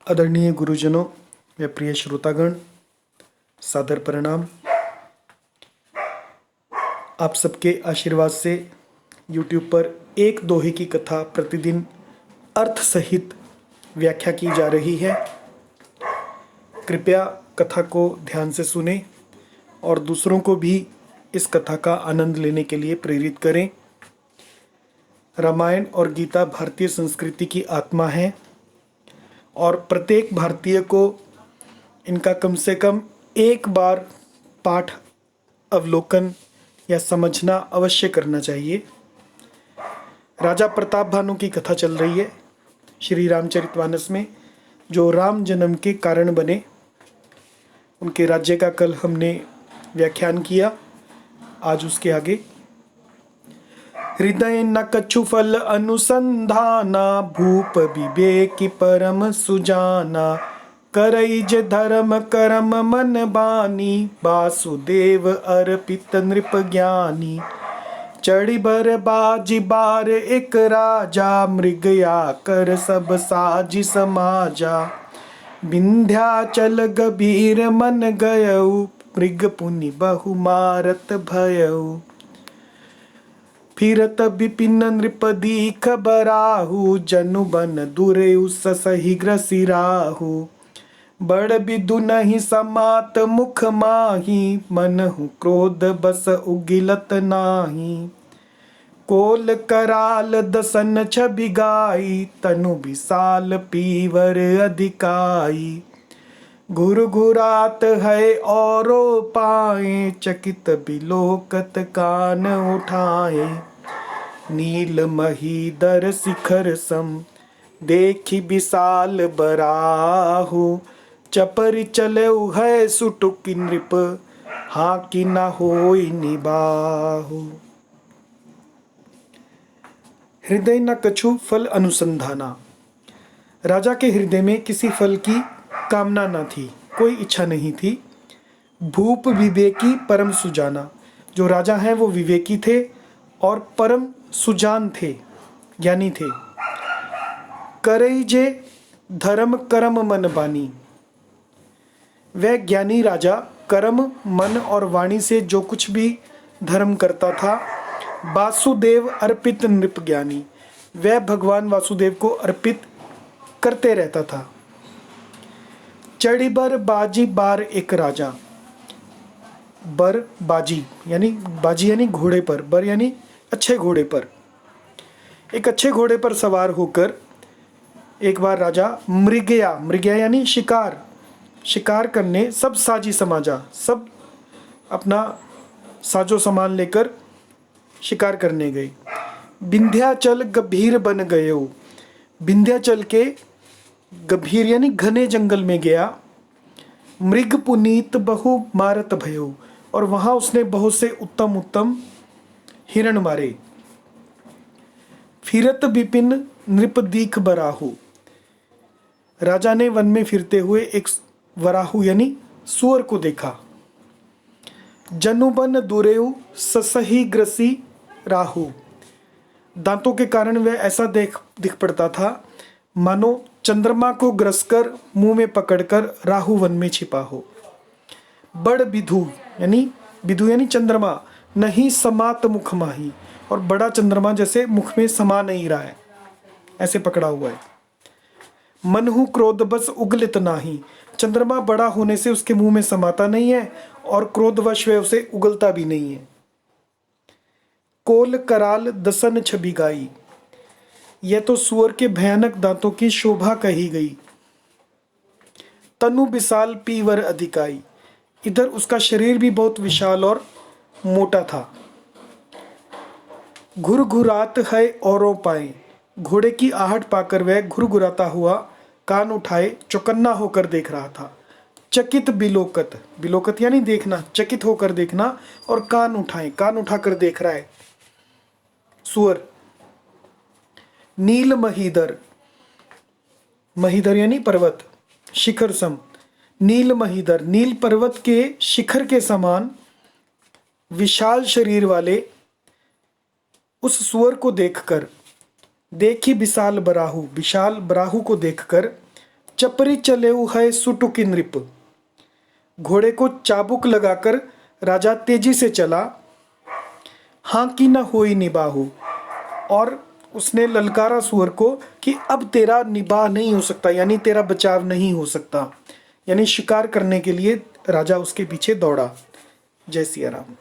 आदरणीय गुरुजनों व प्रिय श्रोतागण, सादर प्रणाम। आप सबके आशीर्वाद से YouTube पर एक दोहे की कथा प्रतिदिन अर्थ सहित व्याख्या की जा रही है। कृपया कथा को ध्यान से सुने और दूसरों को भी इस कथा का आनंद लेने के लिए प्रेरित करें। रामायण और गीता भारतीय संस्कृति की आत्मा है और प्रत्येक भारतीय को इनका कम से कम एक बार पाठ, अवलोकन या समझना अवश्य करना चाहिए। राजा प्रताप भानु की कथा चल रही है श्री रामचरितमानस में, जो राम जन्म के कारण बने। उनके राज्य का कल हमने व्याख्यान किया। आज उसके आगे। हृदय न कछु फल अनुसंधाना, भूप विवेकी परम सुजाना। करई जे धर्म करम मन बानी, वासुदेव अर्पित नृप ज्ञानी। चढ़ी बर बाजी बार एक राजा, मृगया कर सब साजी समाजा। विंध्याचल गभीर मन गयऊ, मृग पुनि बहु मारत भयऊ। फिरत विपिन नृपदी खबराहु, जनु बन दुरेउ ससहि ग्रसिराहु। बड़ बिदु नहीं समात मुख माही, मनहु क्रोध बस उगिलत नाही। कोल कराल दसन छबि गाई, तनु विशाल पीवर अधिकाई। घुर घुरात है औरो पाए, चकित बिलोकत कान उठाए। नील महीदर शिखर सम, देखी विशाल बराहु। चपरि चलऊ है सुटुक नृप, हाकि न होई निबाहु। हृदय न कछु फल अनुसंधाना। राजा के हृदय में किसी फल की कामना न थी, कोई इच्छा नहीं थी। भूप विवेकी परम सुजाना। जो राजा हैं वो विवेकी थे और परम सुजान थे, ज्ञानी थे। करई जे धर्म कर्म मन बानी। वह ज्ञानी राजा कर्म, मन और वाणी से जो कुछ भी धर्म करता था। वासुदेव अर्पित नृप ज्ञानी। वह भगवान वासुदेव को अर्पित करते रहता था। चढ़ी बर बाजी बार एक राजा। बर बाजी यानी घोड़े पर, बर यानी अच्छे घोड़े पर। एक अच्छे घोड़े पर सवार होकर एक बार राजा मृगया यानी शिकार करने सब साजी समाजा, सब अपना साजो सामान लेकर शिकार करने गए। विंध्याचल गभीर बन गयो। विंध्याचल के गभीर यानी घने जंगल में गया। मृग पुनीत बहु मारत भयो। और वहां उसने बहुत से उत्तम उत्तम हिरण मारे। फिरत विपिन नृप दीख बराहु। राजा ने वन में फिरते हुए एक वराहु यानी सुअर को देखा। जनुबन दुरेउ ससही ग्रसी राहु। दांतों के कारण वह ऐसा दिख पड़ता था मानो चंद्रमा को ग्रसकर मुंह में पकड़कर राहु वन में छिपा हो। बड़ विधु यानी चंद्रमा, नहीं समात मुख माही। और बड़ा चंद्रमा जैसे मुख में समा नहीं रहा है, ऐसे पकड़ा हुआ है। मनहु क्रोध बस उगलित नाही। चंद्रमा बड़ा होने से उसके मुंह में समाता नहीं है और क्रोधवश वह उसे उगलता भी नहीं है। कोल कराल दसन छबि गाई। यह तो सुअर के भयानक दांतों की शोभा कही गई। तनु विशाल पीवर अधिकाई। इधर उसका शरीर भी बहुत विशाल और मोटा था। घुर घुरात है औरों पाए। घोड़े की आहट पाकर वह घुरघुराता हुआ कान उठाए चौकन्ना होकर देख रहा था। चकित बिलोकत यानी देखना, चकित होकर देखना। और कान उठाकर देख रहा है सुअर। नील महीदर यानी पर्वत। शिखर सम, नील महीदर, नील पर्वत के शिखर के समान विशाल शरीर वाले उस सुअर को देखकर, देखी विशाल बराहु को देखकर चपरी चलेऊ है सुटुकी नृप। घोड़े को चाबुक लगाकर राजा तेजी से चला। हाँ की न होई निबाहु, और उसने ललकारा सुअर को कि अब तेरा निबाह नहीं हो सकता, यानी तेरा बचाव नहीं हो सकता, यानी शिकार करने के लिए राजा उसके पीछे दौड़ा। जय सिया राम।